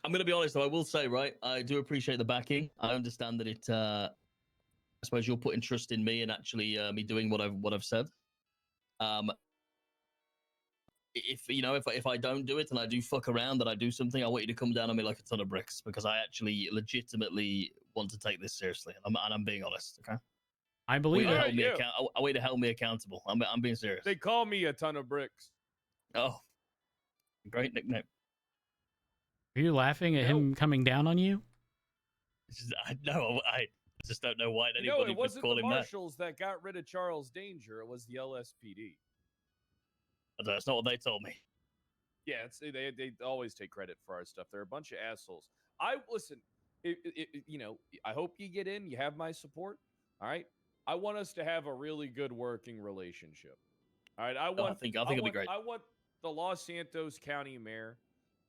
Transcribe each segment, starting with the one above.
I'm going to be honest, though. I will say, right, I do appreciate the backing. I understand that it. I suppose you're putting trust in me and actually me doing what I've said. If I don't do it and I do fuck around and I do something, I want you to come down on me like a ton of bricks because I actually legitimately want to take this seriously, and I'm being honest. Okay. I believe it. I want you to hold me accountable. I'm being serious. They call me a ton of bricks. Oh, great nickname. Are you laughing at him coming down on you? I just don't know why anybody it would wasn't call the him marshals that got rid of Charles Danger. It was the LSPD. That's not what they told me. Yeah, they always take credit for our stuff. They're a bunch of assholes. Listen. I hope you get in. You have my support. All right. I want us to have a really good working relationship. All right. I think it'll be great. I want the Los Santos County Mayor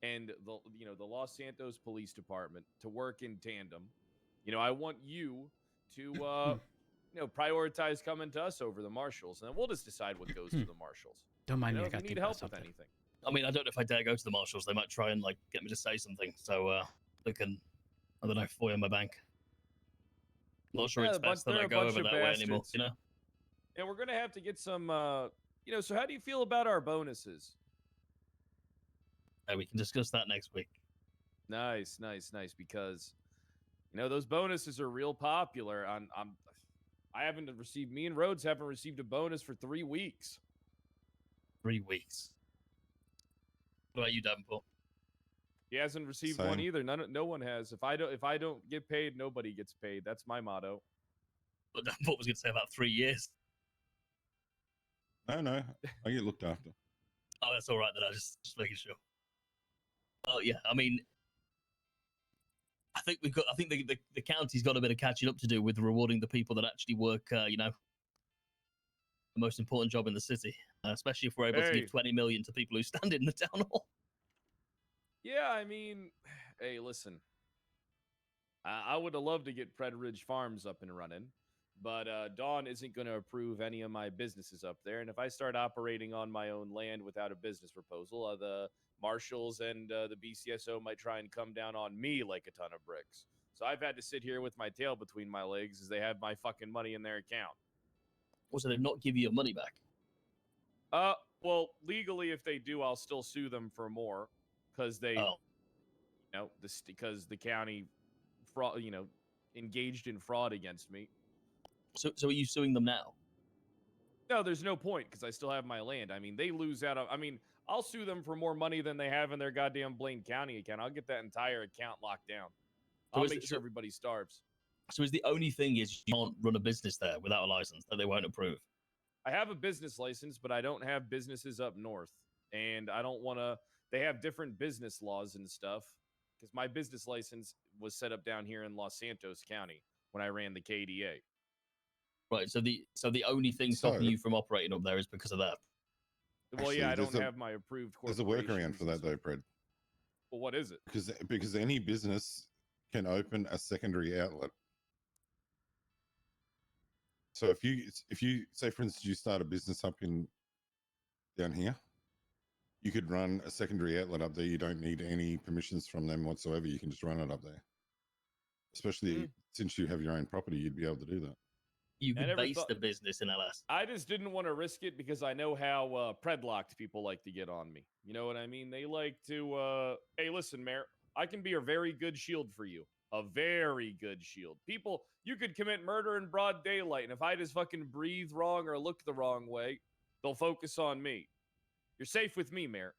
and the Los Santos Police Department to work in tandem. I want you to prioritize coming to us over the marshals, and then we'll just decide what goes to the marshals. Don't mind me. If you need help with anything. I mean, I don't know if I dare go to the marshals. They might try and get me to say something, so they can, I don't know, foil my bank. I'm not sure it's best that I go over that way anymore. And we're gonna have to get some. So how do you feel about our bonuses? We can discuss that next week. Nice. Because those bonuses are real popular. I haven't received. Me and Rhodes haven't received a bonus for 3 weeks. 3 weeks. What about you, Davenport? He hasn't received one either. No one has. If I don't get paid, nobody gets paid. That's my motto. But Davenport was going to say about 3 years. No, I get looked after. Oh, that's all right. Then I just making sure. Oh yeah, I mean, I think the county's got a bit of catching up to do with rewarding the people that actually work. The most important job in the city, especially if we're able to give 20 million to people who stand in the town hall. Yeah, I mean, hey, listen. I would have loved to get Pred Ridge Farms up and running, but Dawn isn't going to approve any of my businesses up there. And if I start operating on my own land without a business proposal, the marshals and the BCSO might try and come down on me like a ton of bricks. So I've had to sit here with my tail between my legs as they have my fucking money in their account. Also, they'd not give you your money back. Well, legally, if they do, I'll still sue them for more because they, because the county, fraud, engaged in fraud against me. So are you suing them now? No, there's no point because I still have my land. I mean, they lose out. I'll sue them for more money than they have in their goddamn Blaine County account. I'll get that entire account locked down. I'll make sure everybody starves. So is the only thing is you can't run a business there without a license that they won't approve? I have a business license, but I don't have businesses up north. And I don't want to... They have different business laws and stuff because my business license was set up down here in Los Santos County when I ran the KDA. Right, so the only thing stopping you from operating up there is because of that? Well, actually, I don't have my approved corporation. There's a workaround for that, though, Pred. Well, what is it? Because any business can open a secondary outlet. So if you say, for instance, you start a business up down here, you could run a secondary outlet up there. You don't need any permissions from them whatsoever. You can just run it up there. Especially since you have your own property, you'd be able to do that. You could base the business in LS. I just didn't want to risk it because I know how predlocked people like to get on me. You know what I mean? They like to, hey, listen, Mayor, I can be a very good shield for you. A very good shield. People, you could commit murder in broad daylight, and if I just fucking breathe wrong or look the wrong way, they'll focus on me. You're safe with me, Mayor.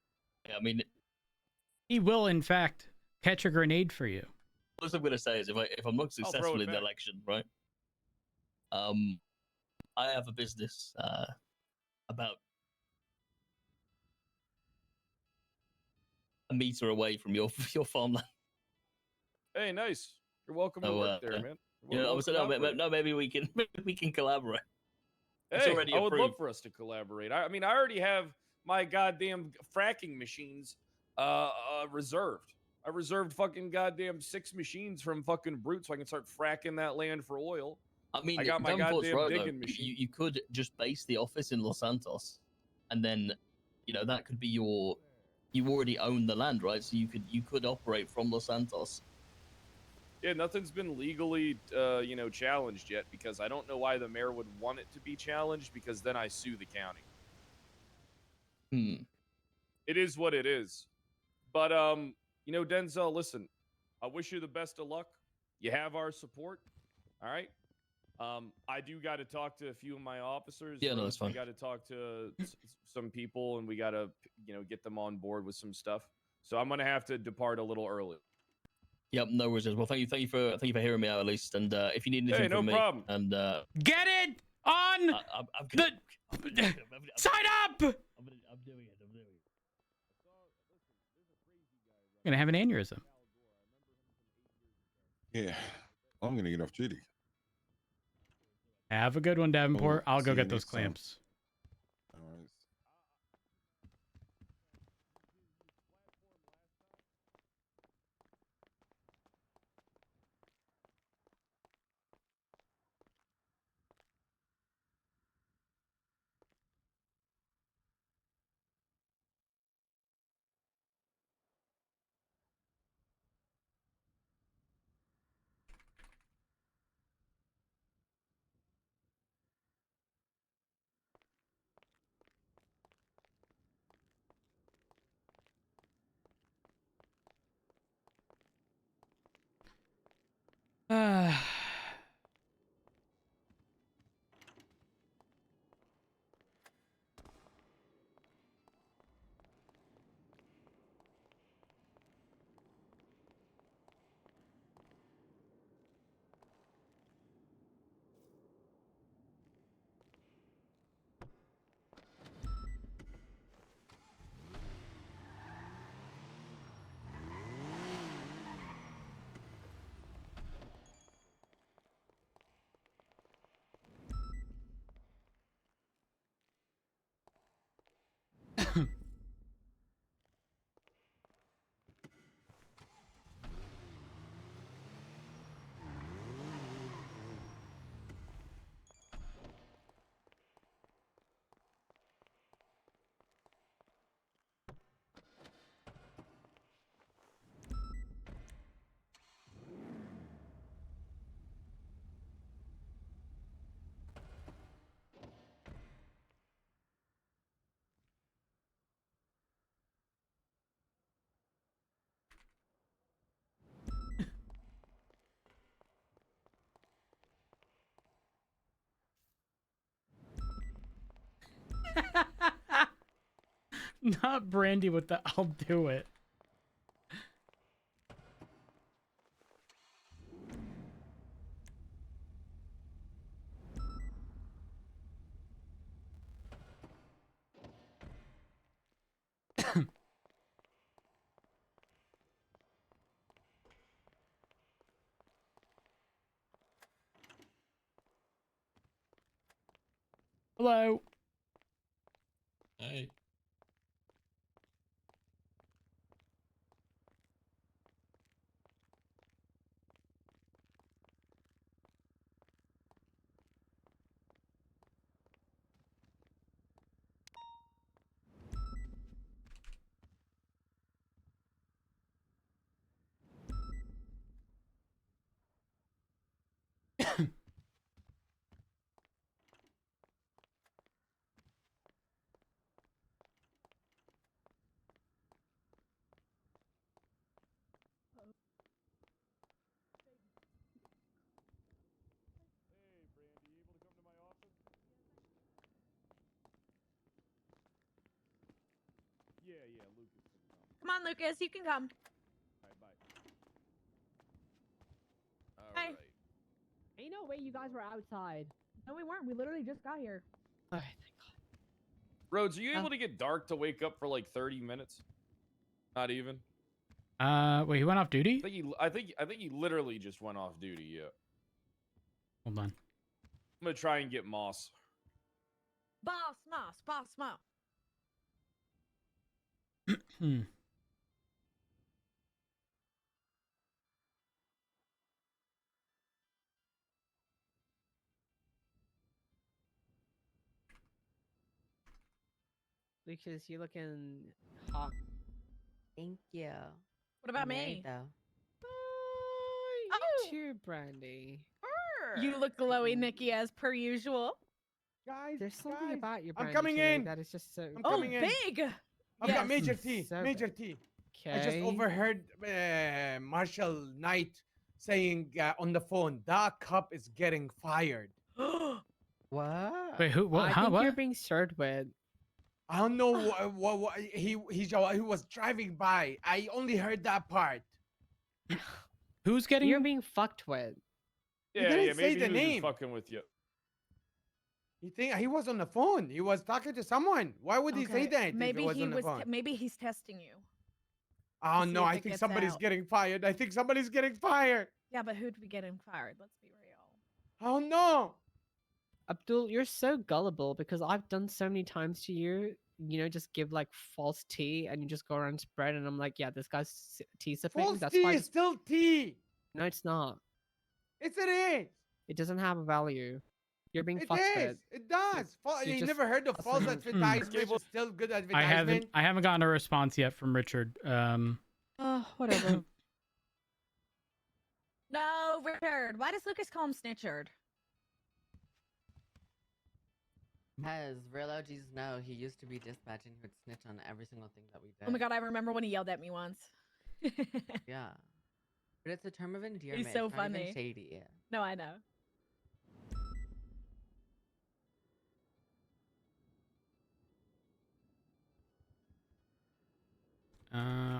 Yeah, I mean... He will, in fact, catch a grenade for you. What I'm going to say is if I'm not successful in the election, right? I have a business about a meter away from your farmland. Hey, nice. You're welcome to work there, man. Maybe we can collaborate. Hey, I would love for us to collaborate. I mean, I already have my goddamn fracking machines reserved. I reserved fucking goddamn 6 machines from fucking Brute so I can start fracking that land for oil. I mean, I got my goddamn digging machine. You could just base the office in Los Santos, and then, that could be your you already own the land, right? So you could operate from Los Santos. Yeah, nothing's been legally, challenged yet because I don't know why the mayor would want it to be challenged because then I sue the county. It is what it is. But, Denzel, listen, I wish you the best of luck. You have our support. All right. I do got to talk to a few of my officers. Yeah, no, that's fine. We got to talk to some people, and we got to, get them on board with some stuff. So I'm gonna have to depart a little early. Yep, no worries. Well, thank you for hearing me out at least. And if you need anything no from me, problem. and Get it on I'm the sign up. I'm doing it. gonna have an aneurysm. Yeah, I'm gonna get off duty. Have a good one, Davenport. I'll see go you get those next time. clamps. No worries. Not Brandy with the I'll do it. Hello. Hey. Yeah, Lucas can come. Come on, Lucas, you can come. All right, bye. All Hey. right. Ain't no way you guys were outside. No, we weren't. We literally just got here. Alright, Rhodes, are you able to get dark to wake up for like 30 minutes? Not even. Wait, he went off duty? I think he literally just went off duty. Yeah. Hold on. I'm gonna try and get Moss. Boss Moss, Boss Moss. Hmm. Lucas, you looking hot. Thank you. What about I'm married, me? though. You Oh. too, Brandy. You look glowy, Nikki, as per usual. Guys, There's something guys, about you, I'm Brandy, coming today in. that is just so. I'm Oh, coming in. big! I've Yes. got Major T. So Major big. T. Okay. I just overheard Marshall Knight saying on the phone, "That cop is getting fired." What? Wait, who? What? I Huh? think you're What? being served with. I don't know what he was driving by. I only heard that part. Who's getting? You're being fucked with. He Yeah, didn't yeah, say maybe the he was name. just fucking with you. He was on the phone. He was talking to someone. Why would he say Okay, that? Maybe if it was he on the was. phone? Maybe he's testing you. Oh see no! if I it think gets somebody's out. getting fired. I think somebody's getting fired. Yeah, but who'd be getting fired? Let's be real. Oh no! Abdul, you're so gullible because I've done so many times to you. You know, just give like false tea and you just go around spread, and I'm like, yeah, this guy's tea sipping. False That's tea why. I is just... still tea. No, it's not. Yes, it is. It doesn't have a value. You're being It fucked is. with. It does. you You just- never heard of that's false like- advertisement is still good I advertisement? haven't gotten a response yet from Richard. Whatever. No, Richard. Why does Lucas call him Snitchard? As real OGs know, he used to be dispatching who would snitch on every single thing that we did. Oh my god, I remember when he yelled at me once. Yeah. But it's a term of endearment. so it's not even funny. shady. No, I know.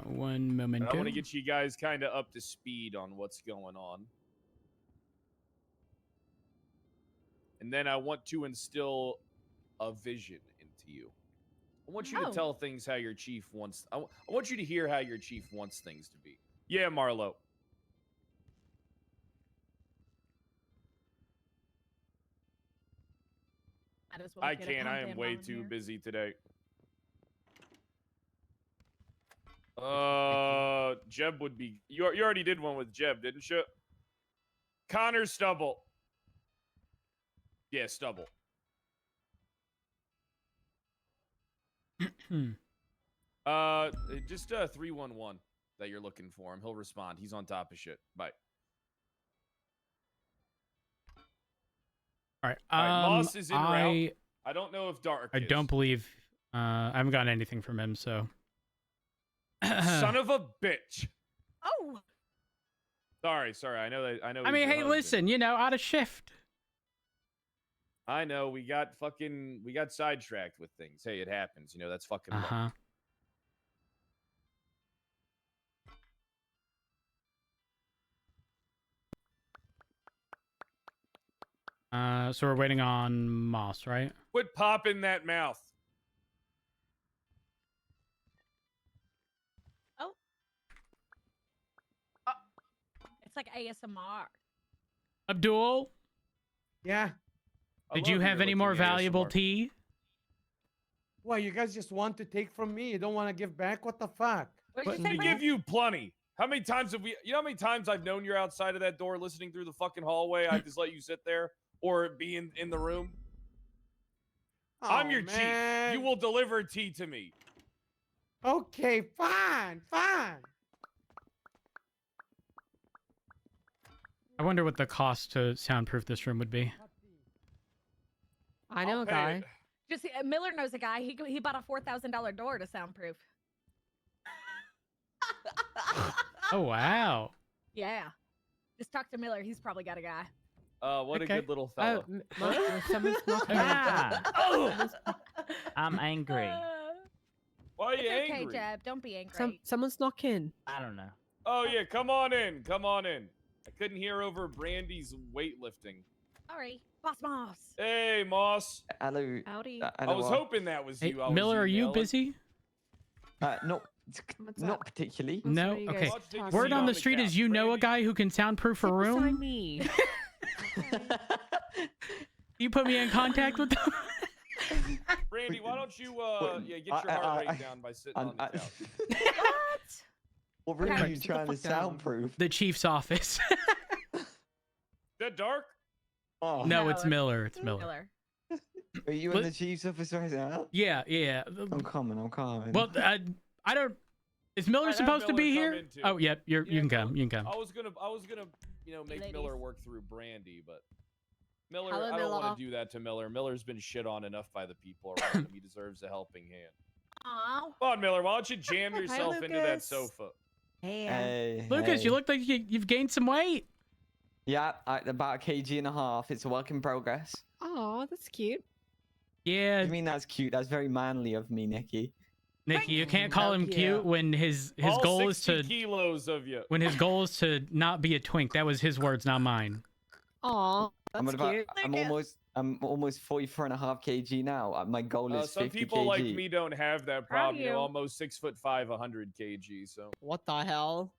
One moment. I want to get you guys kind of up to speed on what's going on. And then I want to instill a vision into you. I want you to Oh. tell things how your chief wants. I want you to hear how your chief wants things to be. Yeah, Marlo. Might as well I get a can't. I am content way while I'm too here. busy today. Jeb would be. You already did one with Jeb, didn't you? Connor Stubble. Yeah, Stubble. Just 311 that you're looking for him. He'll respond. He's on top of shit. Bye. All right. All right, Moss is en route. I don't know if Dark. I is. don't believe. I haven't gotten anything from him. So. Son of a bitch. Oh, Sorry. I know that. I know. I he's mean, your hey, husband. listen. You know, out of shift. I know we got sidetracked with things. Hey, it happens. You know, that's fucking. life. So we're waiting on Moss, right? Quit popping that mouth. it's like ASMR. Abdul, Yeah. I did love you your have any more looking valuable ASMR. tea? Well, you guys just want to take from me. You don't want to give back. What the fuck? What But did you say, We Brad? give you plenty. How many times have we? You know how many times I've known you're outside of that door listening through the fucking hallway? I just let you sit there or be in the room. I'm Oh, your man. chief. You will deliver tea to me. Okay, fine. I wonder what the cost to soundproof this room would be. I know I'll a pay guy. it. Just Miller knows a guy. He bought a $4,000 door to soundproof. Oh wow. Yeah. Just talk to Miller. He's probably got a guy. What Okay. a good little Oh, fellow. someone's knocking. Ah, Oh, I'm angry. why are It's you okay, angry? Jeb. Don't be angry. Someone's knocking. I don't know. Oh yeah, come on in. I couldn't hear over Brandy's weightlifting. Sorry. Boss Moss. Hey, Moss. Hello. Howdy. I was hoping that was Hey, you. I was Miller, are you emailing. busy? Not What's not up? particularly. What's No. up, you guys Okay. Watch the talking seat Word on the the street couch. is you know a Brandy? guy who can soundproof a Sit beside room. me. You put me in contact with them. Brandy, why don't you What- get your heart rate down by sitting on the couch? What? What room Okay, are you sit the trying to fuck down. soundproof? The chief's office. That dark? Oh, No, No, it's it's Miller. It's Miller. are you What- in the chief's office right now? Yeah. I'm coming. Well, I don't. Is Miller I'd have supposed to Miller be come here? in too. Oh, yep. You Yeah, can come. You can come. I was gonna, make Ladies. Miller work through Brandy, but Miller, Hello, I don't want Miller. to do that to Miller. Miller's been shit on enough by the people around him. He deserves a helping hand. Aw. Come on, Miller. Why don't you jam yourself into that Lucas. sofa? Hey, Hey, Lucas, you hey. look like you've gained some weight. Yeah, about a kg and a half. It's a work in progress. Oh, that's cute. Yeah, What do you mean that's cute? That's very manly of me, Nikki. Nikki, you can't call So him cute cute. when his All goal is 60 to kilos of you. when his goal is to not be a twink. That was his words, not mine. Oh, I'm that's at about, cute. I'm almost 44.5 kg now. My goal is Some 50 people kg. like me don't have that Proud of problem. You know, you. almost 6'5", 100 kg. So What the hell?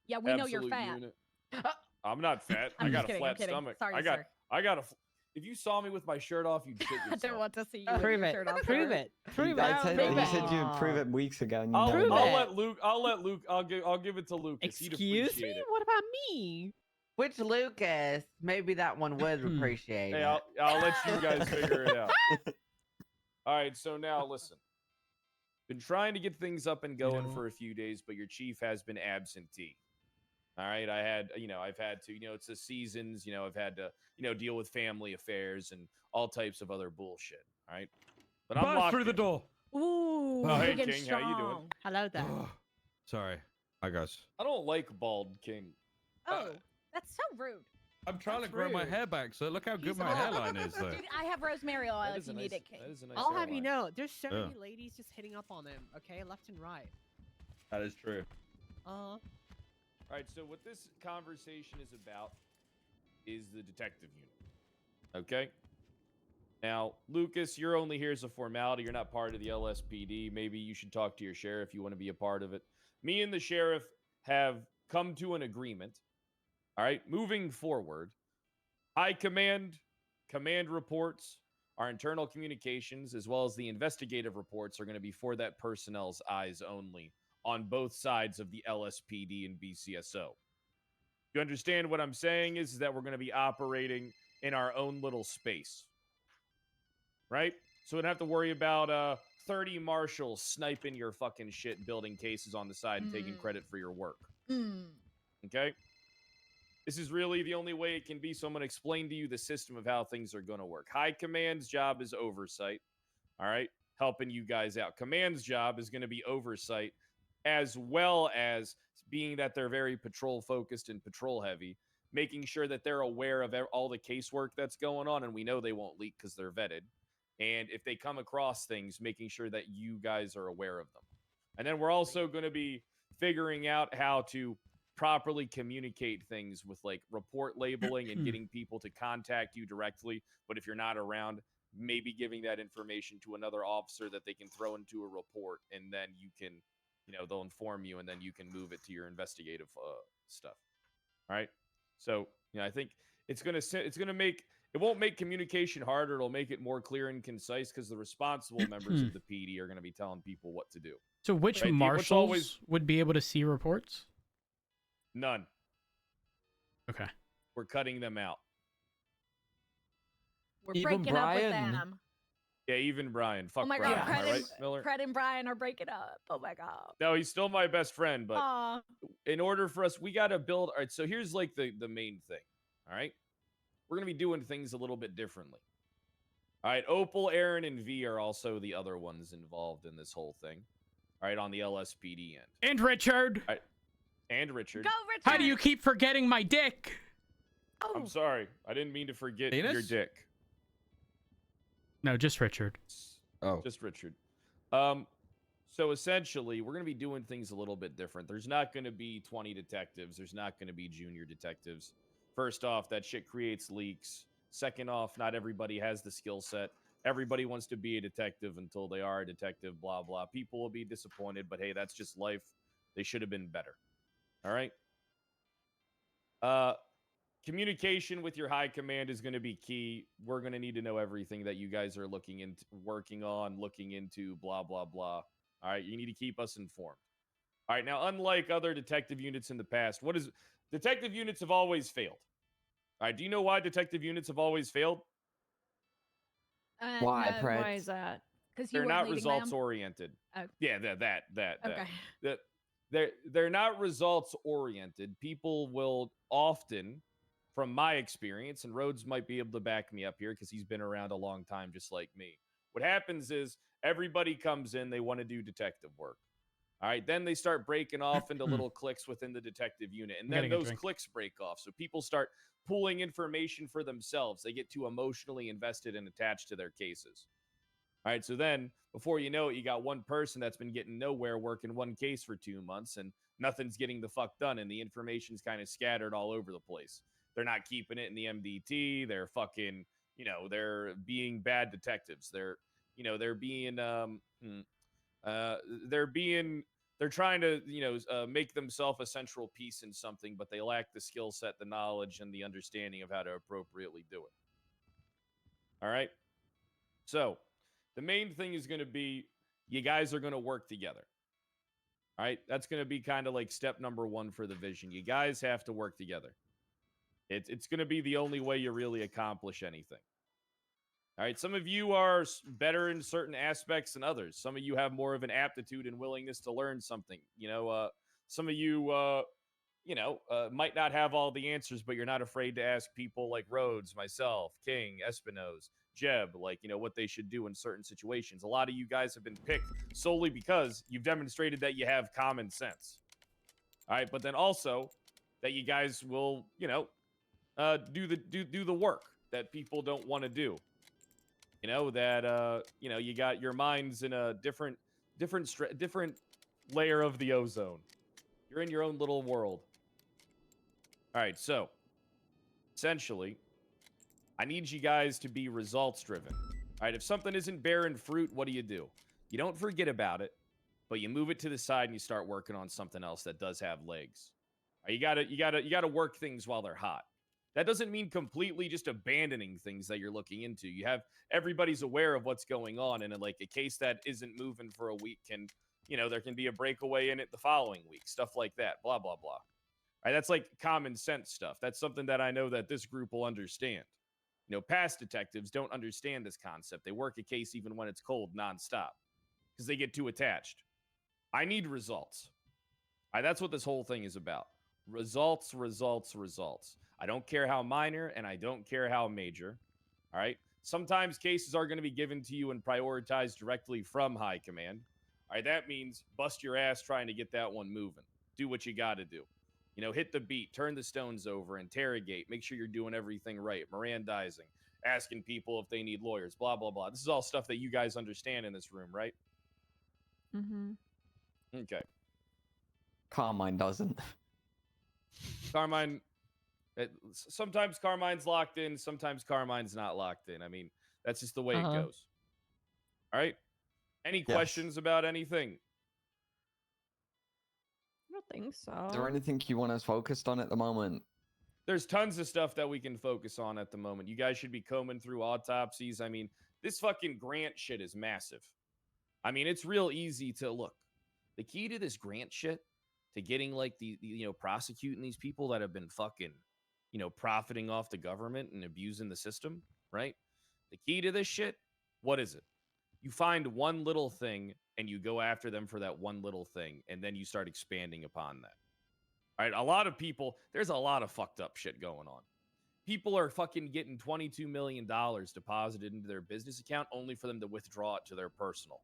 Yeah, we know you're absolute fat. unit. I'm not fat. I'm I just got a kidding, I'm flat kidding. stomach. Sorry, I got. sir. I got a. If you saw me with my shirt off, you'd shit I yourself. don't want to see you with Prove your it. shirt off. Prove sir. it. Prove I it. said, Prove you it. said you'd prove it weeks ago, and you I'll, never I'll did. let Luke. I'll give it to Lucas. He'd Excuse appreciate me? it. What about me? Which Lucas? Maybe that one would Hmm. appreciate Hey, it. I'll let you guys figure it out. All right, so now listen. Been trying to get things up and going for a few days, but your chief has been absentee. All right, I've had to, it's the seasons, I've had to, deal with family affairs and all types of other bullshit. All right, but I'm locked through the in. door. Ooh, Oh, hey, big and King, how you doing? strong. Hello there. Sorry. Hi, guys. I don't like bald King. Oh, that's so rude. I'm trying That's to grow my rude. hair back, so look how good He's my old. hairline is, though. Dude, I have rosemary oil That if is a you nice, need it, King. that is a nice I'll have you hairline. know, there's so Yeah. many ladies just hitting up on him, okay? Left and right. That is true. All right, so what this conversation is about is the detective unit. Okay? Now, Lucas, you're only here as a formality. You're not part of the LSPD. Maybe you should talk to your sheriff if you want to be a part of it. Me and the sheriff have come to an agreement. All right, moving forward, high command reports, our internal communications, as well as the investigative reports are going to be for that personnel's eyes only on both sides of the LSPD and BCSO. You understand what I'm saying is that we're going to be operating in our own little space, right? So we don't have to worry about 30 marshals sniping your fucking shit, building cases on the side and taking credit for your work. Okay? This is really the only way it can be, so I'm going to explain to you the system of how things are going to work. High Command's job is oversight, all right? Helping you guys out. Command's job is going to be oversight, as well as being that they're very patrol-focused and patrol-heavy, making sure that they're aware of all the casework that's going on, and we know they won't leak because they're vetted. And if they come across things, making sure that you guys are aware of them. And then we're also going to be figuring out how to properly communicate things with like report labeling and getting people to contact you directly. But if you're not around, maybe giving that information to another officer that they can throw into a report, and then you can, they'll inform you, and then you can move it to your investigative stuff. All right. So, I think it's going to make, it won't make communication harder. It'll make it more clear and concise because the responsible members of the PD are going to be telling people what to do. So which Right, marshals would be able to see reports? None. Okay. We're cutting them out. We're Even breaking up with Brian? them. Yeah, even Brian. Fuck Oh my Brian. god, Am I Fred, right, Miller? Fred and Brian are breaking up. Oh my god. No, he's still my best friend, but Aw. in order for us, we got to build. All right, so here's like the main thing. All right, we're gonna be doing things a little bit differently. All right, Opal, Aaron, and V are also the other ones involved in this whole thing. All right, on the LSPD end. And Richard. All right, and Richard. Go, Richard. How do you keep forgetting my dick? Oh. I'm sorry, I didn't mean to forget your Penis? dick. No, just Richard. Oh. Just Richard. So essentially, we're going to be doing things a little bit different. There's not going to be 20 detectives. There's not going to be junior detectives. First off, that shit creates leaks. Second off, not everybody has the skill set. Everybody wants to be a detective until they are a detective, blah, blah. People will be disappointed, but hey, that's just life. They should have been better. All right? Communication with your high command is going to be key. We're going to need to know everything that you guys are looking into, working on, looking into, blah, blah, blah. All right, you need to keep us informed. All right, now, unlike other detective units in the past, detective units have always failed. All right, do you know why detective units have always failed? Why, Why Pred? is that? Because They're not results oriented. Oh. Yeah, that. Okay. That they're not results oriented. People will often, from my experience, and Rhodes might be able to back me up here because he's been around a long time just like me. What happens is everybody comes in, they want to do detective work. All right, then they start breaking off into little cliques within the detective unit, and then those cliques break off. So people start pulling information for themselves. They get too emotionally invested and attached to their cases. All right, so then before you know it, you got one person that's been getting nowhere working one case for 2 months, and nothing's getting the fuck done, and the information's kind of scattered all over the place. They're not keeping it in the MDT. They're fucking, they're being bad detectives. They're being they're trying to make themselves a central piece in something, but they lack the skill set, the knowledge, and the understanding of how to appropriately do it. All right, so the main thing is going to be you guys are going to work together. All right, that's going to be kind of like step number 1 for the vision. You guys have to work together. It's going to be the only way you really accomplish anything. All right, some of you are better in certain aspects than others. Some of you have more of an aptitude and willingness to learn something. Some of you, might not have all the answers, but you're not afraid to ask people like Rhodes, myself, King, Espinoz, Jeb, what they should do in certain situations. A lot of you guys have been picked solely because you've demonstrated that you have common sense. All right, but then also that you guys will, do the work that people don't want to do. You got your minds in a different layer of the ozone. You're in your own little world. All right, so essentially, I need you guys to be results driven. All right, if something isn't bearing fruit, what do? You don't forget about it, but you move it to the side and you start working on something else that does have legs. All right, you gotta work things while they're hot. That doesn't mean completely just abandoning things that you're looking into. You have everybody's aware of what's going on, and like a case that isn't moving for a week can, there can be a breakaway in it the following week, stuff like that, blah, blah, blah. All right, that's like common sense stuff. That's something that I know that this group will understand. Past detectives don't understand this concept. They work a case even when it's cold nonstop because they get too attached. I need results. All right, that's what this whole thing is about. Results, results, results. I don't care how minor and I don't care how major. All right. Sometimes cases are going to be given to you and prioritized directly from high command. All right. That means bust your ass trying to get that one moving. Do what you got to do. Hit the beat, turn the stones over, interrogate, make sure you're doing everything right, Mirandizing, asking people if they need lawyers, blah, blah, blah. This is all stuff that you guys understand in this room, right? Mm-hmm. Okay. Carmine doesn't. Carmine, sometimes Carmine's locked in, sometimes Carmine's not locked in. I mean, that's just the way it goes. All right? Any questions about anything? I don't think so. Is there anything you want us focused on at the moment? There's tons of stuff that we can focus on at the moment. You guys should be combing through autopsies. I mean, this fucking grant shit is massive. I mean, it's real easy to look. The key to this grant shit, to getting like the prosecuting these people that have been fucking, profiting off the government and abusing the system, right? The key to this shit, what is it? You find one little thing and you go after them for that one little thing, and then you start expanding upon that. All right, a lot of people, there's a lot of fucked up shit going on. People are fucking getting $22 million deposited into their business account only for them to withdraw it to their personal.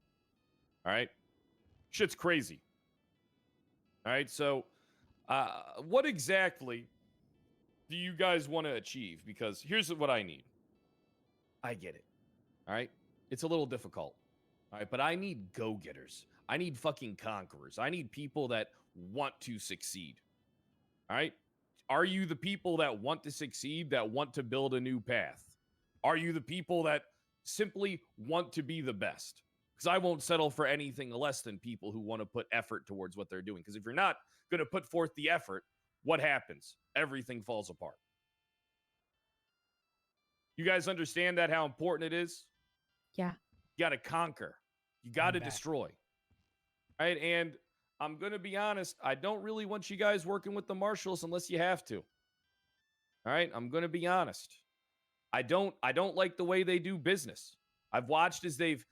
All right? Shit's crazy. All right, so what exactly do you guys want to achieve? Because here's what I need. I get it. All right? It's a little difficult. All right, but I need go-getters. I need fucking conquerors. I need people that want to succeed. All right? Are you the people that want to succeed, that want to build a new path? Are you the people that simply want to be the best? Because I won't settle for anything less than people who want to put effort towards what they're doing. Because if you're not going to put forth the effort, what happens? Everything falls apart. You guys understand that, how important it is? Yeah. You got to conquer. You got to destroy. Right? And I'm going to be honest, I don't really want you guys working with the marshals unless you have to. All right? I'm going to be honest. I don't like the way they do business. I've watched as they've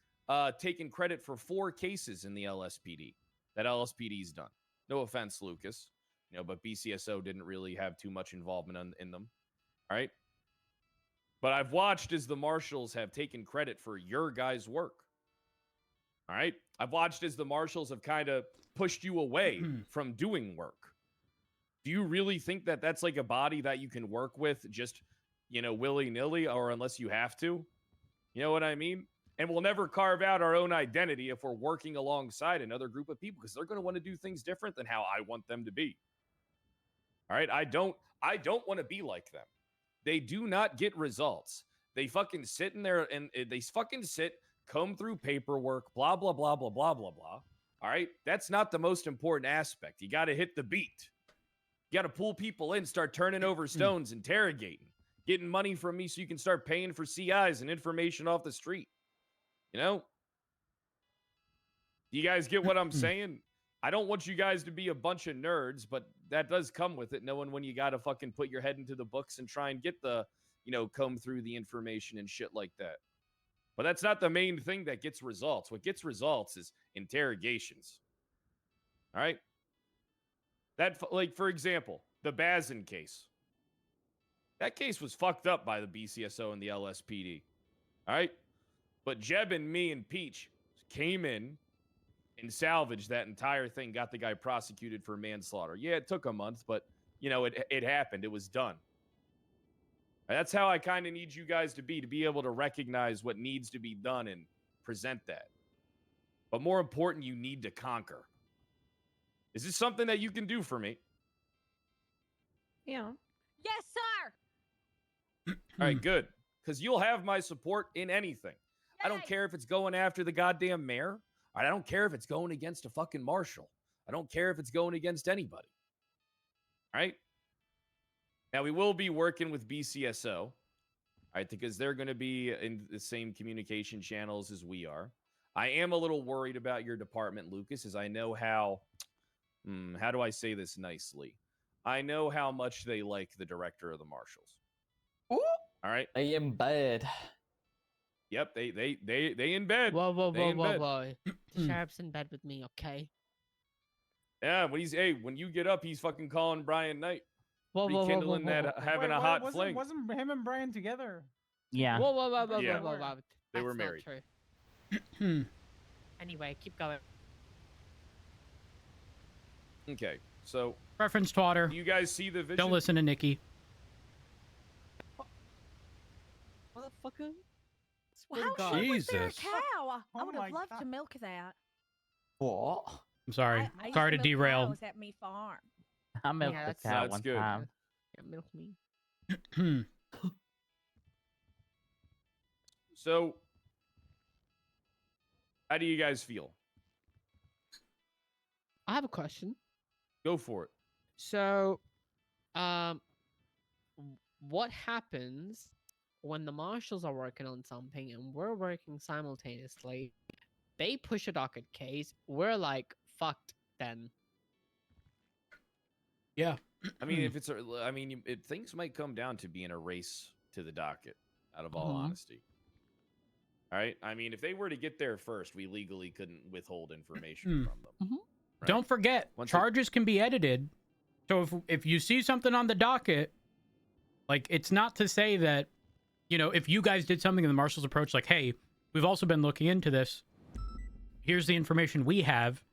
taken credit for 4 cases in the LSPD that LSPD's done. No offense, Lucas. But BCSO didn't really have too much involvement in them. All right. But I've watched as the marshals have taken credit for your guys' work. All right. I've watched as the marshals have kind of pushed you away from doing work. Do you really think that that's like a body that you can work with just, willy-nilly or unless you have to? You know what I mean? And we'll never carve out our own identity if we're working alongside another group of people because they're going to want to do things different than how I want them to be. All right? I don't want to be like them. They do not get results. They fucking sit in there and they fucking comb through paperwork, blah, blah, blah, blah, blah, blah, blah. All right? That's not the most important aspect. You got to hit the beat. You got to pull people in, start turning over stones, interrogating, getting money from me so you can start paying for CIs and information off the street. Do you guys get what I'm saying? I don't want you guys to be a bunch of nerds, but that does come with it, knowing when you got to fucking put your head into the books and try and get the, comb through the information and shit like that. But that's not the main thing that gets results. What gets results is interrogations. All right? That, like, for example, the Bazin case. That case was fucked up by the BCSO and the LSPD. All right? But Jeb and me and Peach came in and salvaged that entire thing, got the guy prosecuted for manslaughter. Yeah, it took a month, but, it happened. It was done. And that's how I kind of need you guys to be able to recognize what needs to be done and present that. But more important, you need to conquer. Is this something that you can do for me? Yeah. Yes, sir. All right, good. Because you'll have my support in anything. I don't care if it's going after the goddamn mayor. I don't care if it's going against a fucking marshal. I don't care if it's going against anybody. All right? Now, we will be working with BCSO, all right, because they're going to be in the same communication channels as we are. I am a little worried about your department, Lucas, as I know how do I say this nicely? I know how much they like the director of the marshals. Ooh. All right? They in bed. Yep, they in bed. Whoa, whoa, They whoa, in whoa, bed. whoa. The sheriff's in bed with me, okay? Yeah, when you get up, he's fucking calling Brian Knight. Whoa, whoa, whoa, whoa, Rekindling whoa, that, whoa. having a hot fling. Wasn't him and Brian together? Yeah. Whoa, whoa, whoa, whoa, Yeah. whoa, whoa, whoa. They were That's not married. true. Anyway, keep going. Okay, so Reference twatter. do you guys see the vision? Don't listen to Nikki. Motherfucker. Well, how God. shit was there a Jesus. cow? I Oh would my have loved God. to milk that. What? I'm sorry. I used Sorry to milk derail. cows at me farm. I milked Yeah, the that's- cow That's one good. time. Yeah, milk me. So, how do you guys feel? I have a question. Go for it. So, what happens when the marshals are working on something and we're working simultaneously? They push a docket case. We're like, fucked then. Yeah. I mean, if it's, things might come down to being a race to the docket. Out of all Mhm. honesty. All right. I mean, if they were to get there first, we legally couldn't withhold information from them. Right? Don't forget, Once it- charges can be edited. So if you see something on the docket, like, it's not to say that, if you guys did something in the marshal's approach, like, hey, we've also been looking into this. Here's the information we have.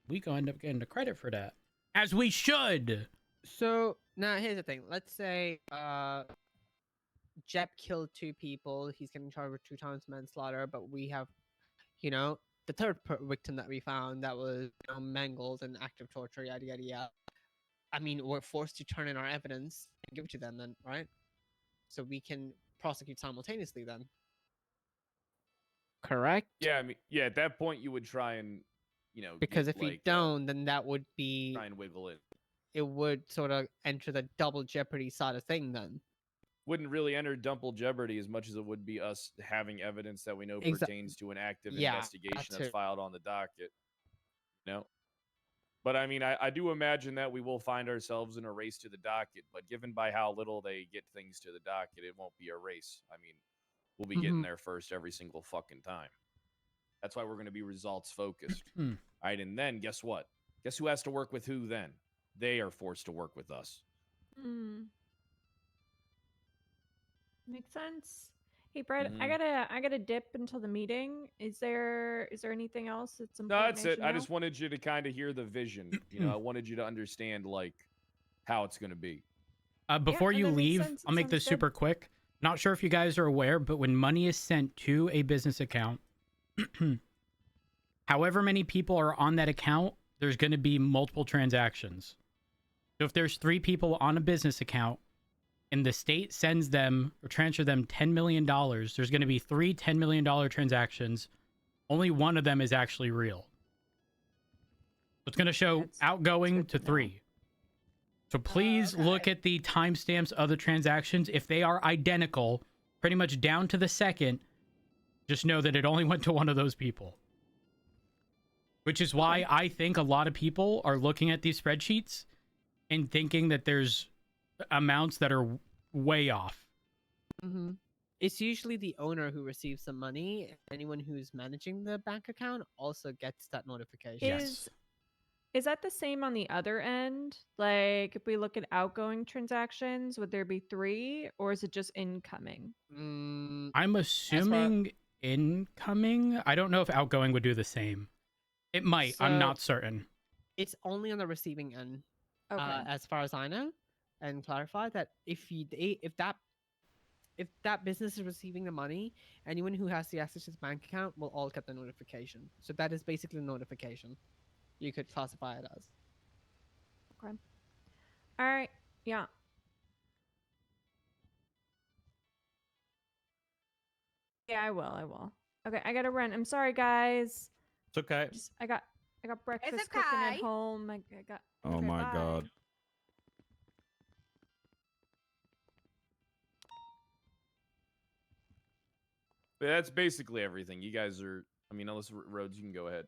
We go end up getting the credit for that. As we should. So now here's the thing. Let's say Jeb killed 2 people. He's getting charged with 2 times manslaughter, but we have, the third victim that we found that was mangled and active torture, yada yada yada. I mean, we're forced to turn in our evidence and give it to them then, right? So we can prosecute simultaneously then. Correct? Yeah, I mean, yeah, at that point you would try and, Because get, if we like, don't, then that would be, try and wiggle it. it would sort of enter the double jeopardy side of thing then. Wouldn't really enter double jeopardy as much as it would be us having evidence that we know Exa- pertains to an active Yeah, investigation that that's too. filed on the docket. But I mean, I do imagine that we will find ourselves in a race to the docket. But given by how little they get things to the docket, it won't be a race. I mean, we'll be getting Mhm. there first every single fucking time. That's why we're going to be results focused. Hmm. All right, and then guess what? Guess who has to work with who then? They are forced to work with us. Hmm. Makes sense. Hey, Brett, Mhm. I gotta dip until the meeting. Is there anything else that's No, important? that's it. I know? just wanted you to kind of hear the vision. You know, I wanted you to understand like how it's going to be. Before no, you that makes leave, sense. It I'll make sounds this good. super quick. Not sure if you guys are aware, but when money is sent to a business account, however many people are on that account, there's going to be multiple transactions. So if there's 3 people on a business account and the state sends them or transfer them $10 million, there's going to be 3 $10 million transactions. Only one of them is actually real. So it's going to show outgoing to 3. So please look at the timestamps of the transactions. If they are identical, pretty much down to the second, just know that it only went to one of those people. Which is why I think a lot of people are looking at these spreadsheets and thinking that there's amounts that are way off. Mm-hmm. It's usually the owner who receives the money. Anyone who's managing the bank account also gets that notification. Is that the same on the other end? Like, if we look at outgoing transactions, would there be 3, or is it just incoming? I'm assuming incoming. I don't know if outgoing would do the same. It might. I'm not certain. It's only on the receiving end, Okay. as far as I know, and clarify that if that business is receiving the money, anyone who has the access to the bank account will all get the notification. So that is basically a notification. You could classify it as. Okay. All right. Yeah. Yeah, I will. Okay, I gotta run. I'm sorry, guys. It's okay. I got breakfast cooking at home. I got. Oh okay, my bye. god. But that's basically everything. You guys are, I mean, unless Rhodes, you can go ahead.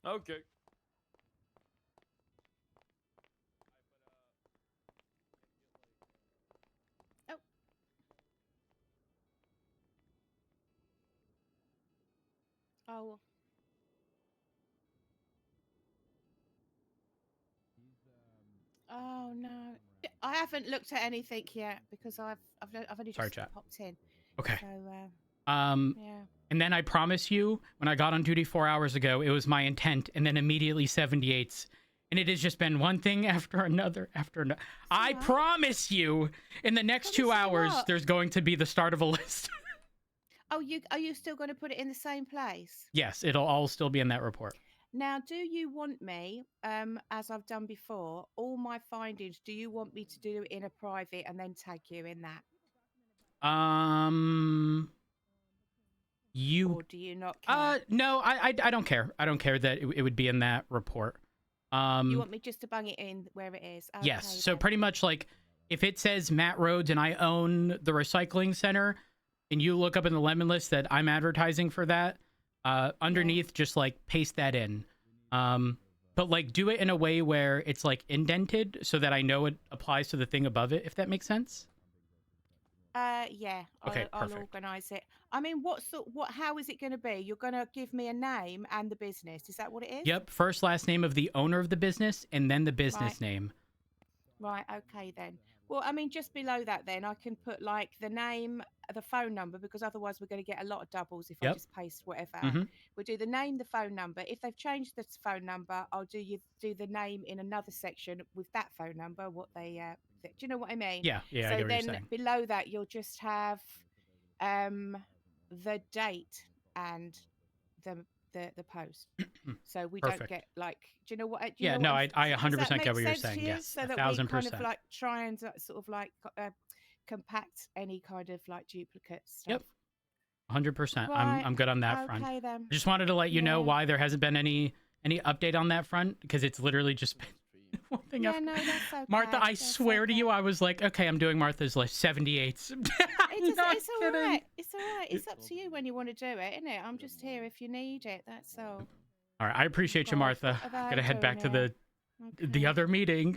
Okay. Oh. Oh no, I haven't looked at anything yet because I've only Sorry, just chat. popped in. Okay. So Yeah. And then I promise you, when I got on duty 4 hours ago, it was my intent, and then immediately 78s. And it has just been one thing after another after another. I promise you, in the next 2 hours, what? there's going to be the start of a list. Oh, are you still going to put it in the same place? Yes, it'll all still be in that report. Now, do you want me, as I've done before, all my findings? Do you want me to do it in a private and then tag you in that? Or do you not care? No, I don't care. I don't care that it would be in that report. You want me just to bung it in where it is? Okay, Yes. So then. pretty much like if it says Matt Rhodes and I own the recycling center, and you look up in the lemon list that I'm advertising for that, underneath just like paste that in. But like do it in a way where it's like indented so that I know it applies to the thing above it, if that makes sense. Yeah. Okay, I'll perfect. organise it. I mean, how is it going to be? You're going to give me a name and the business. Is that what it is? Yep. First, last name of the owner of the business, and then the business name. Right. Okay then. Well, I mean, just below that, then I can put like the name, the phone number, because otherwise we're going to get a lot of doubles if I Yep. just paste whatever. Mhm. We'll do the name, the phone number. If they've changed the phone number, I'll do the name in another section with that phone number. What they do you know what I mean? Yeah. Yeah. So I get what then you're saying. below that, you'll just have the date and the post. So we don't Perfect. get like, do you know what? Do you Yeah, know no, what I does 100% that get make what you're sense to saying. you? Yes, So that we kind of 1000%. like try and sort of like compact any kind of like duplicate stuff. Yep. 100%. Right, I'm good on that front. okay then. I just wanted to let you know Yeah. why there hasn't been any update on that front, because it's literally just been one thing Yeah, after. no, that's okay. Martha, I That's swear to you, I was like, okay, I'm doing Martha's list 78s. It's not all kidding. right. It's all right. It's up to you when you want to do it, isn't it? I'm just here if you need it. That's all. All right, I appreciate you, God, Martha. what have I Gotta head back to done the other meeting.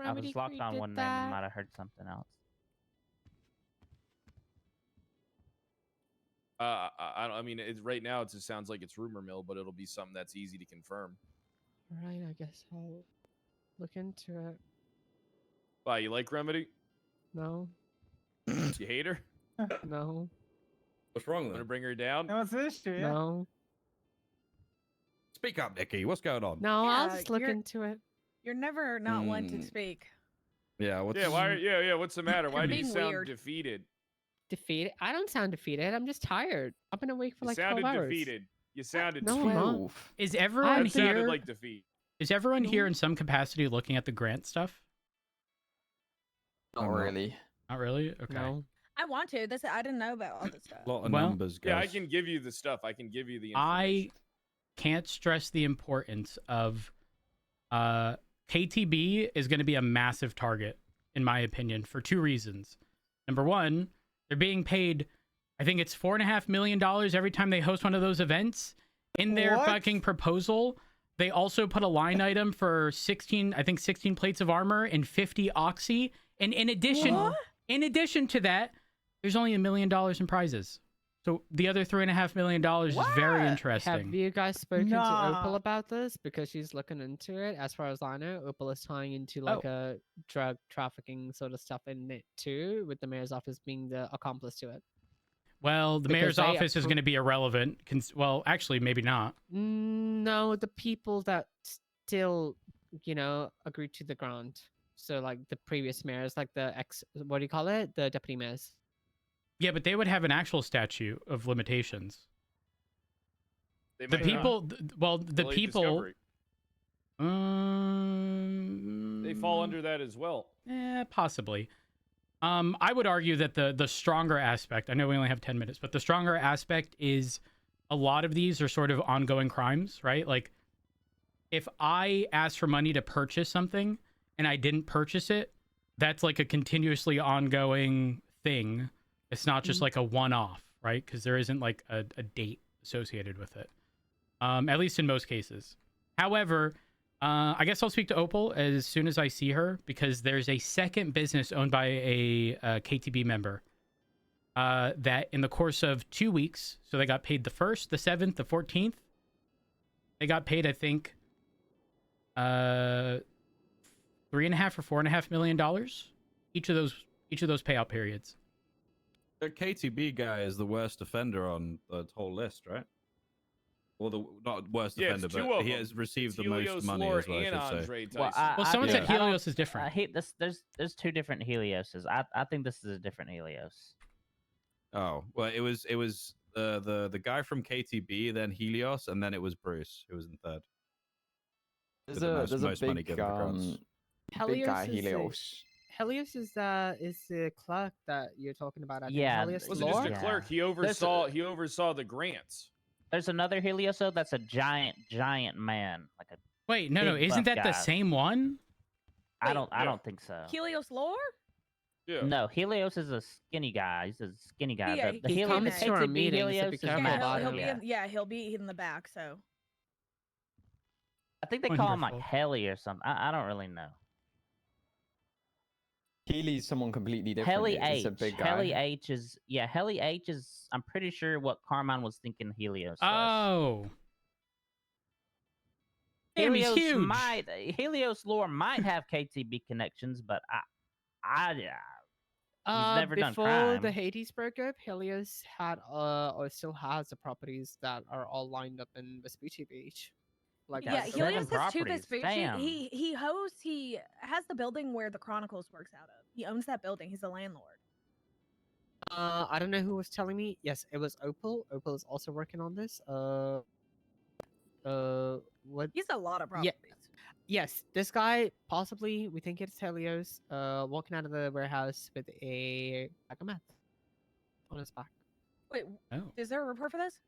I was locked on one name. I might have heard something else. I mean, right now it just sounds like it's rumor mill, but it'll be something that's easy to confirm. Right, I guess I'll look into it. Why, you like Remedy? No, You hate her? no, What's wrong Want to then? bring her down? What's the issue? Yeah. no, Speak up, Nikki. What's going on? no. I'll Yeah, just look you're- into it. You're never not one to Mm. speak. Yeah. What's Yeah, why? Yeah. What's the matter? Why do you Being sound weird. defeated? Defeated? I don't sound defeated. I'm just tired. I've been awake for You like 12 sounded hours. defeated. You sounded No, I'm defeated. not. 12. Is everyone That sounded here? like defeat. Is everyone here No. in some capacity looking at the grant stuff? Not I'm not. really. Not really. Okay. No. I want to. I didn't know about all this stuff. A lot of Well, numbers, guys. Yeah, I can give you the stuff. I can give you the I information. can't stress the importance of KTB is going to be a massive target, in my opinion, for two reasons. Number one, they're being paid, I think it's $4.5 million every time they host one of those events. In their What? fucking proposal, they also put a line item for 16 plates of armor and 50 oxy. And in addition, What? to that, there's only $1 million in prizes. So the other $3.5 million is very What? interesting. Have you guys spoken to Nah. Opal about this? Because she's looking into it. As far as I know, Opal is tying into like a drug trafficking sort of stuff in it too, with the mayor's office being the accomplice to it. Well, the Because mayor's they office is appro- going to be irrelevant. Well, actually, maybe not. No, the people that still, agreed to the grant. So like the previous mayors, like the what do you call it? The deputy mayors. Yeah, but they would have an actual statute of limitations. They The might not. people, the Delayed people. discovery. They fall under that as well. Possibly. I would argue that the stronger aspect, I know we only have 10 minutes, but the stronger aspect is a lot of these are sort of ongoing crimes, right? Like, if I ask for money to purchase something and I didn't purchase it, that's like a continuously ongoing thing. It's not just like a one-off, right? Because there isn't like a date associated with it, at least in most cases. However, I guess I'll speak to Opal as soon as I see her, because there's a second business owned by a KTB member that in the course of 2 weeks, so they got paid the 1st, the 7th, the 14th, they got paid, I think, $3.5 or $4.5 million each of those payout periods. The KTB guy is the worst offender on the whole list, right? Or the not worst Yeah, offender, it's two but of he them. has received It's the Helios most money Lore as well, and I should say. Andre Well, Tyson. Well, someone said I don't- Helios is different. I hate this. There's two different Helioses. I think this is a different Helios. Oh, well, it was the guy from KTB, then Helios, and then it was Bruce who was in third. There's With the a most money big given for grants. big guy is Helios. Helios is the clerk that you're talking about. I think. Yeah, Helios Wasn't just a Lore? clerk. He oversaw the grants. There's another Helioso that's a giant man, like a. Wait, no, big isn't buff that the guy. same one? I don't yeah. think so. Helios Lore? Yeah. No, Helios is a skinny guy. He's a skinny guy. Yeah, the he Helios, comes the to our KTB meetings, so be Helios is careful massive. about he'll him. be he'll be in the back. So I think they call him like Wonderful. Heli or something. I don't really know. Healy's someone completely different. Heli It's H. a big guy. Heli H is Heli H is. I'm pretty sure what Carmine was thinking Helios was. Oh. Damn, he's huge. Helios Lore might have KTB connections, but he's never done Before crime. the Hades broke up, Helios had or still has the properties that are all lined up in Vespucci Beach. Like yeah, That's that's Helios seven has two properties. Vespucci. Damn. He has the building where the Chronicles works out of. He owns that building. He's the landlord. I don't know who was telling me. Yes, it was Opal. Opal is also working on this. What? He's a lot of Yeah. properties. Yes, this guy possibly. We think it's Helios. Walking out of the warehouse with a bag of meth on his back. Wait, Oh. is there a report for this?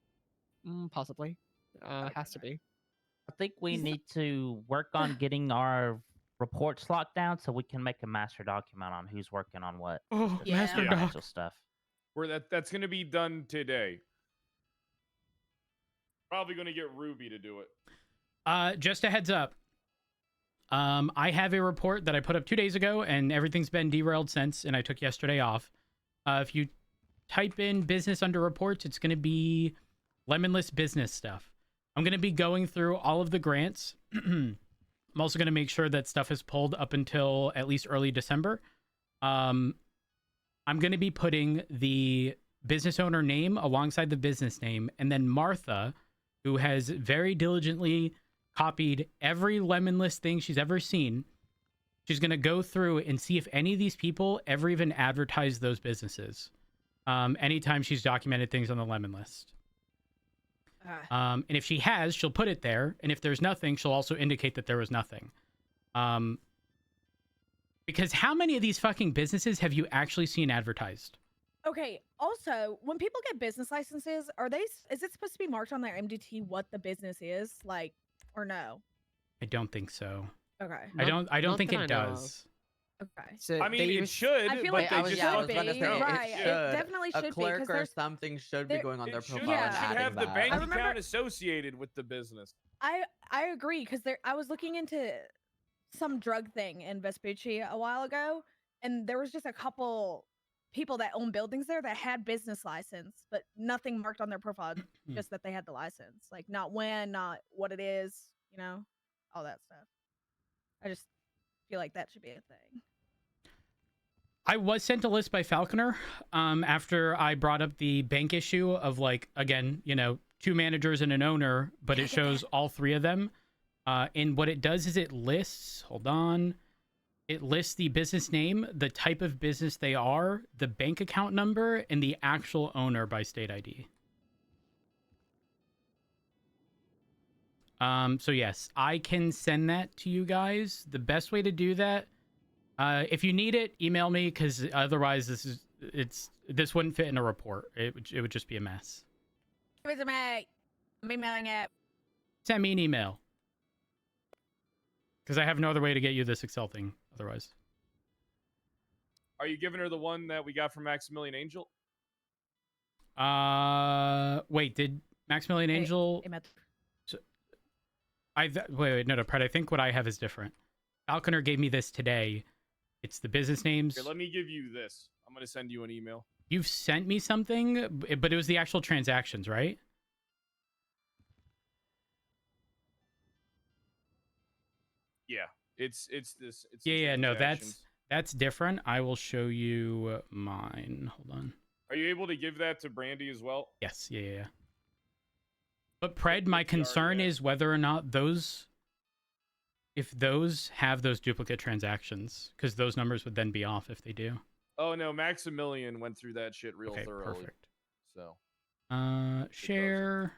Possibly. Has to be. I think we need to work on getting our reports locked down so we can make a master document on who's working on what. Oh, Yeah. Master Yeah. Doc. Financial stuff. That's going to be done today. Probably going to get Ruby to do it. Just a heads up. I have a report that I put up 2 days ago, and everything's been derailed since, and I took yesterday off. If you type in business under reports, it's going to be Lemonless business stuff. I'm going to be going through all of the grants. I'm also going to make sure that stuff is pulled up until at least early December. I'm going to be putting the business owner name alongside the business name, and then Martha, who has very diligently copied every Lemonless thing she's ever seen, she's going to go through and see if any of these people ever even advertise those businesses. Anytime she's documented things on the Lemon list. And if she has, she'll put it there. And if there's nothing, she'll also indicate that there was nothing. Because how many of these fucking businesses have you actually seen advertised? Okay. Also, when people get business licenses, is it supposed to be marked on their MDT what the business is, like, or no? I don't think so. Okay. I don't think that it I know of. does. Okay. So I mean, they it should, I feel but like they it just should fucking be. don't. Right. It definitely should a be, clerk 'cause or there's- something should be there- going on their It should, profile. it and should adding have the that. bank I remember- account associated with the business. I agree, because I was looking into some drug thing in Vespucci a while ago, and there was just a couple people that own buildings there that had business license, but nothing marked on their profile, just that they had the license, like not when, not what it is, all that stuff. I just feel like that should be a thing. I was sent a list by Falconer after I brought up the bank issue of, like, again, 2 managers and an owner, but it shows all 3 of them. And what it does is it lists, hold on, it lists the business name, the type of business they are, the bank account number, and the actual owner by state ID. So yes, I can send that to you guys. The best way to do that, if you need it, email me, because otherwise this wouldn't fit in a report. It would just be a mess. Give it to me. I'm emailing it. Send me an email, because I have no other way to get you this Excel thing otherwise. Are you giving her the one that we got from Maximilian Angel? Wait, did Maximilian Angel? Wait, no, Pred. I think what I have is different. Falconer gave me this today. It's the business names. Here, let me give you this. I'm going to send you an email. You've sent me something, but it was the actual transactions, right? Yeah, it's this. It's Yeah, no, transactions. that's different. I will show you mine. Hold on. Are you able to give that to Brandy as well? Yes, yeah. But Pred, my concern is whether or not if those have those duplicate transactions, because those numbers would then be off if they do. Oh no, Maximilian went through that shit real Okay, thoroughly. perfect. So. Share.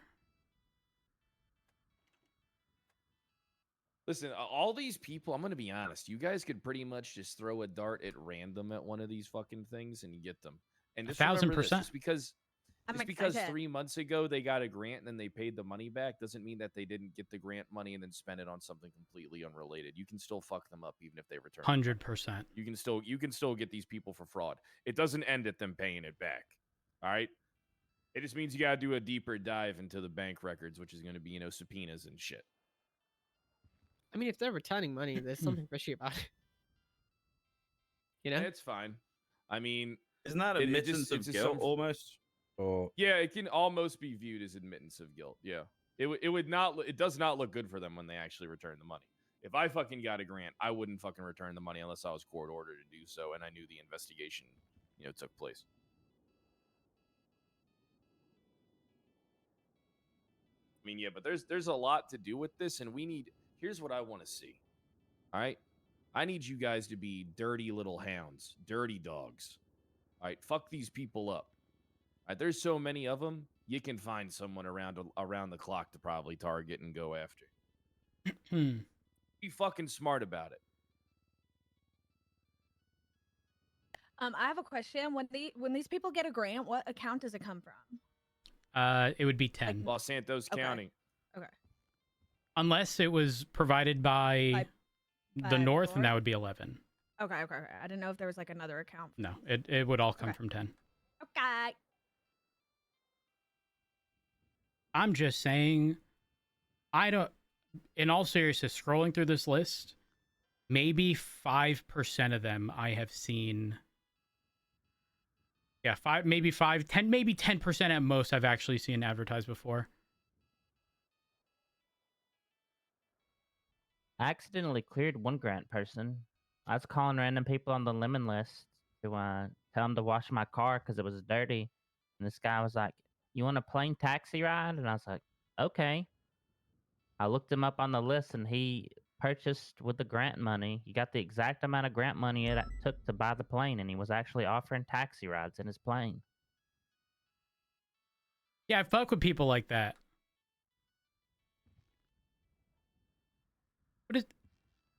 Listen, all these people, I'm going to be honest, you guys could pretty much just throw a dart at random at one of these fucking things and you get them. And just remember this, 1,000%. just because 3 months ago they got a grant and then they paid the money back doesn't mean that they didn't get the grant money and then spend it on something completely unrelated. You can still fuck them up even if they return. 100%. You can still get these people for fraud. It doesn't end at them paying it back. All right? It just means you got to do a deeper dive into the bank records, which is going to be, subpoenas and shit. I mean, if they're returning money, there's something fishy about it. It's fine. I mean, isn't that admittance of guilt almost? Or yeah, it can almost be viewed as admittance of guilt. Yeah, it does not look good for them when they actually return the money. If I fucking got a grant, I wouldn't fucking return the money unless I was court ordered to do so and I knew the investigation, took place. I mean, yeah, but there's a lot to do with this, and here's what I want to see. All right? I need you guys to be dirty little hounds, dirty dogs. All right? Fuck these people up. All right? There's so many of them, you can find someone around the clock to probably target and go after. Be fucking smart about it. I have a question. When these people get a grant, what account does it come from? It would be 10. Los Santos County. Okay. Unless it was provided by the North, and that would be 11. Okay. I didn't know if there was like another account. No, it would all come from 10. Okay. I'm just saying, in all seriousness, scrolling through this list, maybe 5% of them I have seen Yeah, 5, maybe 5, 10, maybe 10% at most I've actually seen advertised before. I accidentally cleared one grant person. I was calling random people on the lemon list to tell them to wash my car because it was dirty. And this guy was like, "You want a plain taxi ride?" And I was like, "Okay." I looked him up on the list, and he purchased with the grant money. He got the exact amount of grant money it took to buy the plane, and he was actually offering taxi rides in his plane. Yeah, I fuck with people like that. What is...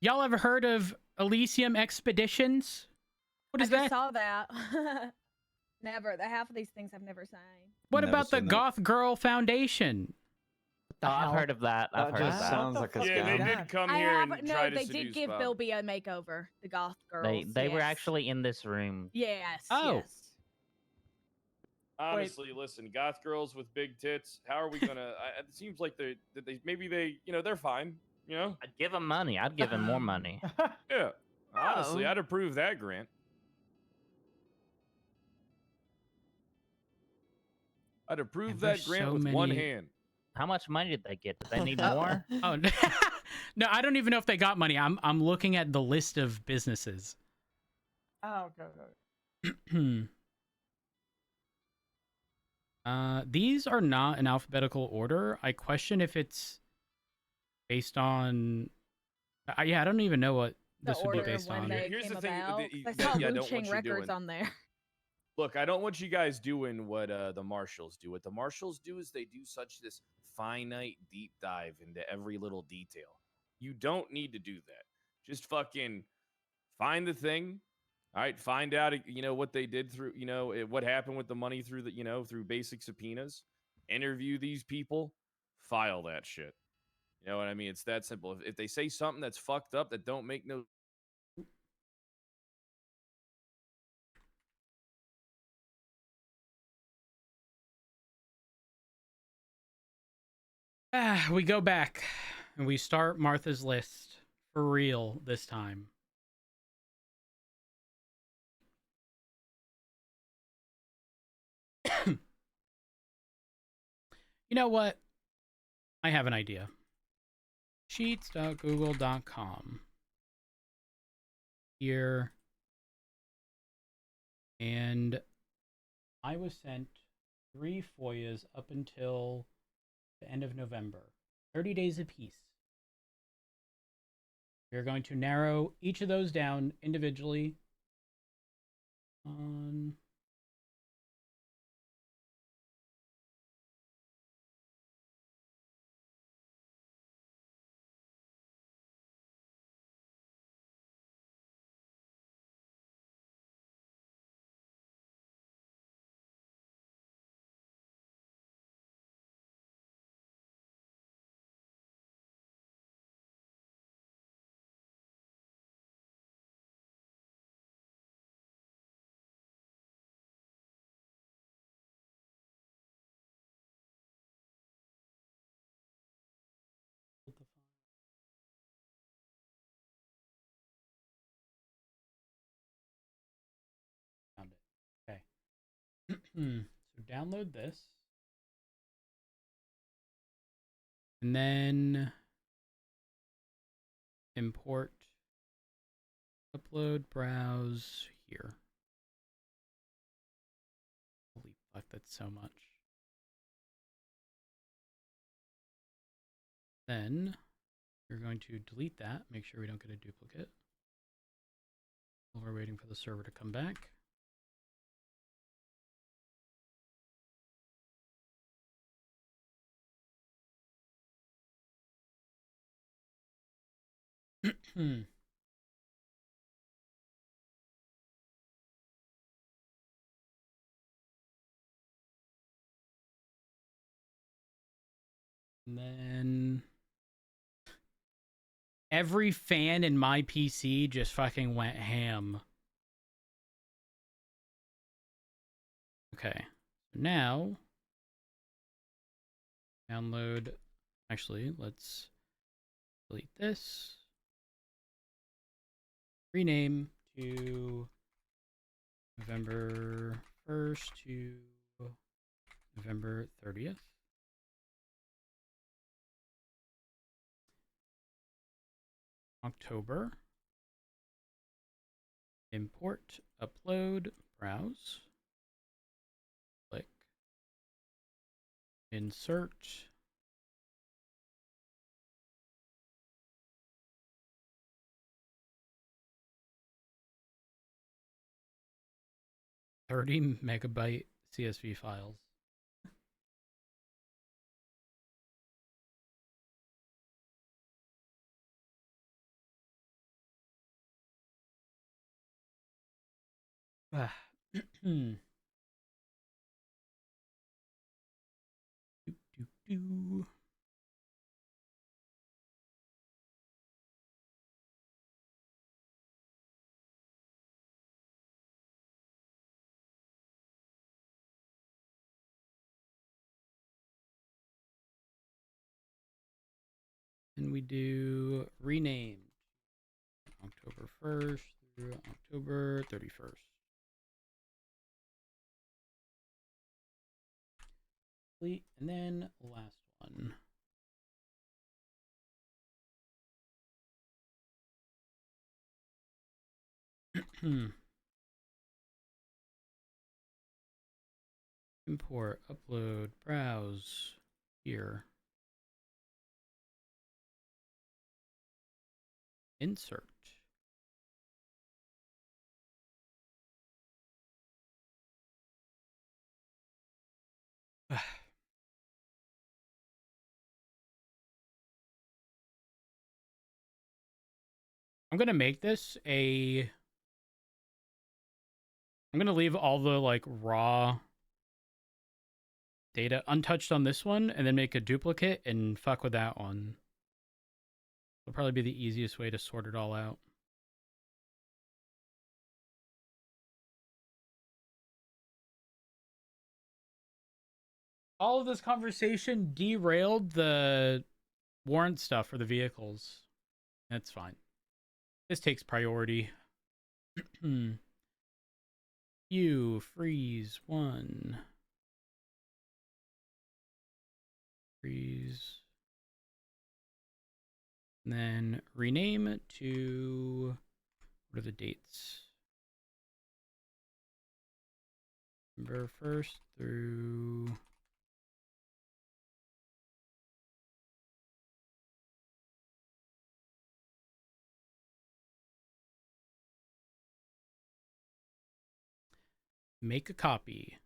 Y'all ever heard of Elysium Expeditions? What is I just that? saw that. Never. The half of these things I've never seen. What Never about the seen that. Goth Girl Foundation? Oh, I've heard of that. I've That heard of just that. sounds like a Yeah, they scam. did come I here have and no. try to They seduce did give Bob. Bilby a makeover. The Goth girls. They were yes. actually in this room. Yes. Oh. Yes. Honestly, listen, goth girls with big tits. How are we gonna? It seems like they maybe they're fine. You know. I'd give him money. I'd give him more money. Yeah. Honestly, Oh. I'd approve that grant. I'd approve And that there's grant so with one many- hand. How much money did they get? Did they need more? Oh, no, I don't even know if they got money. I'm looking at the list of businesses. Oh, okay. These are not in alphabetical order. I question if it's based on... yeah, I don't even know what The this would be order of based when on. they Here's came the thing, about. the- I that- saw yeah, I Wu don't want Ching you Records doing. on there. Look, I don't want you guys doing what the marshals do. What the marshals do is they do such this finite deep dive into every little detail. You don't need to do that. Just fucking find the thing. All right, find out what they did through what happened with the money through through basic subpoenas. Interview these people, file that shit. You know what I mean? It's that simple. If they say something that's fucked up that don't make no We go back and we start Martha's list for real this time. You know what? I have an idea. Sheets.google.com. Here. And I was sent 3 FOIAs up until the end of November. 30 days apiece. We're going to narrow each of those down individually. Found it. Okay. So download this. And then import, upload, browse here. Holy fuck, that's so much. Then you're going to delete that, make sure we don't get a duplicate. While we're waiting for the server to come back. And then every fan in my PC just fucking went ham. Okay. Now download. Actually, let's delete this. Rename to November 1st to November 30th. October. Import, upload, browse. Click. Insert. $30 megabyte CSV files. Do, do, do. And we do rename October 1st through October 31st. Complete. And then last one. Import, upload, browse here. Insert. I'm going to make this a... I'm going to leave all the like raw data untouched on this one and then make a duplicate and fuck with that one. It'll probably be the easiest way to sort it all out. All of this conversation derailed the warrant stuff for the vehicles. That's fine. This takes priority. You freeze 1. Freeze. And then rename it to, what are the dates? November 1st through make a copy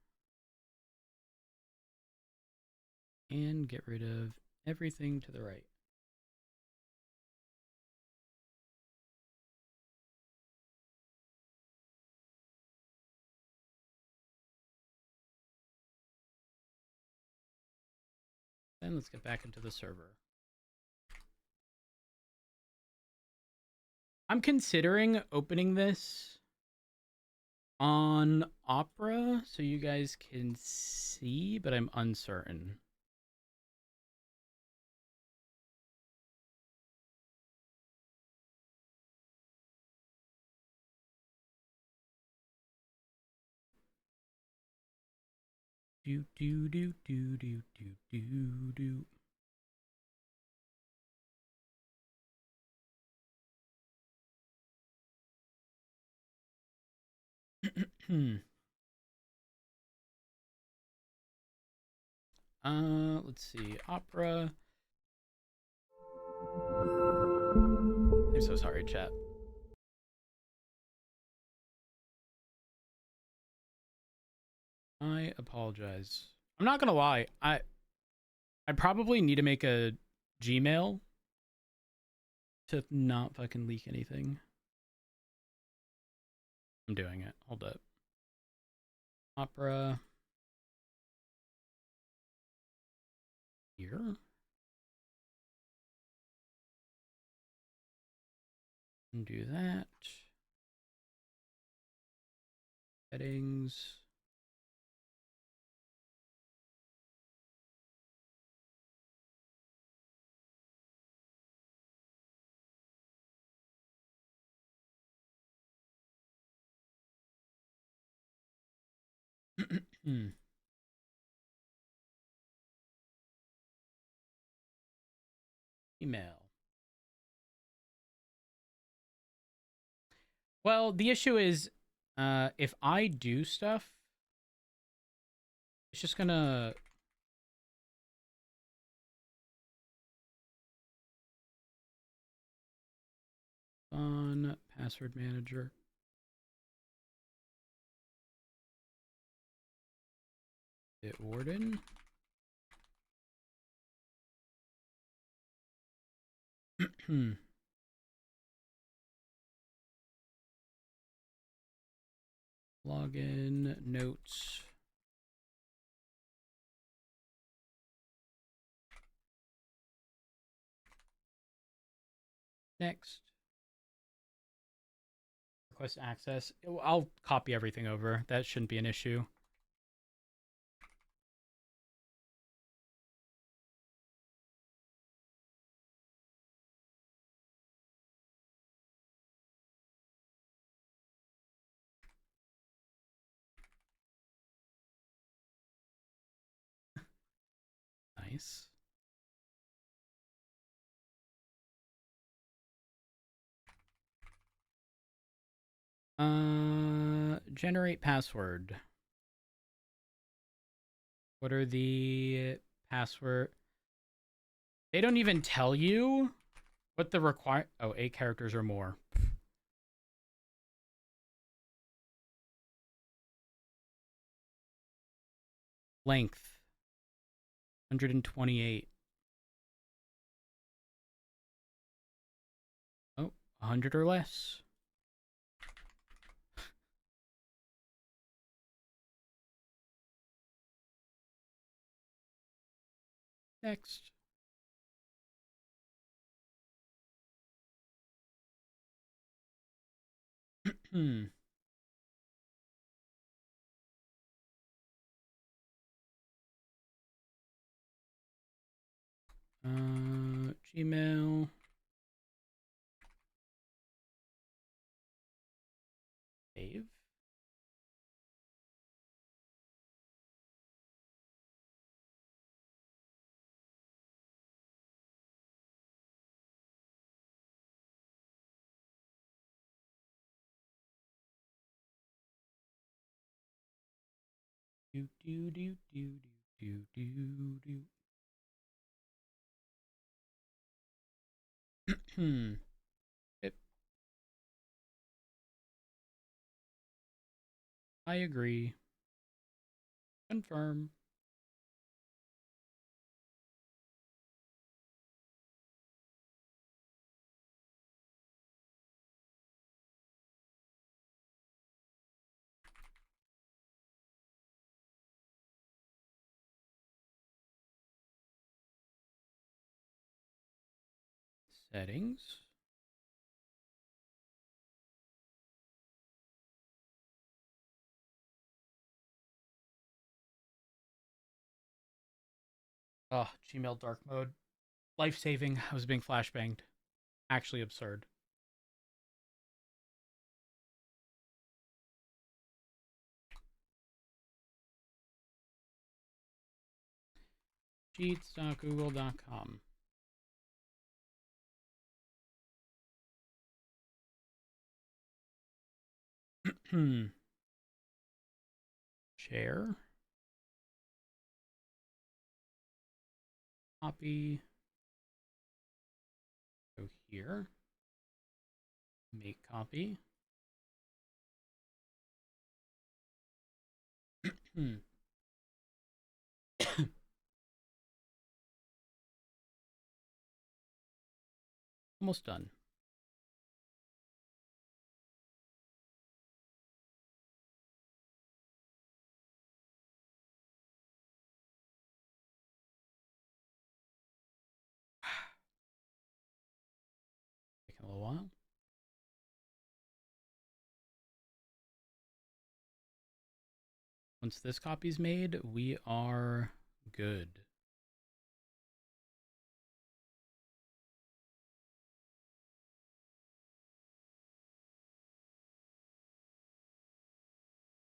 and get rid of everything to the right. Then let's get back into the server. I'm considering opening this on Opera so you guys can see, but I'm uncertain. Do do do do do do do do. Let's see. Opera. I'm so sorry, chat. I apologize. I'm not gonna lie. I probably need to make a Gmail to not fucking leak anything. I'm doing it. Hold up. Opera. Here. And do that. Settings. Email. Well, the issue is, if I do stuff, it's just gonna... On password manager. Bitwarden. Login, notes. Next. Request access. I'll copy everything over. That shouldn't be an issue. Nice. Generate password. What are the password? They don't even tell you what the require. Oh, 8 characters or more. Length 128. Oh, 100 or less. Next. Gmail. Save. Do do do do do do do do. Yep. I agree. Confirm. Settings. Oh, Gmail dark mode. Life-saving. I was being flashbanged. Actually absurd. Cheats.google.com. Share. Copy. Go here. Make copy. Almost done. Taking a little while. Once this copy's made, we are good.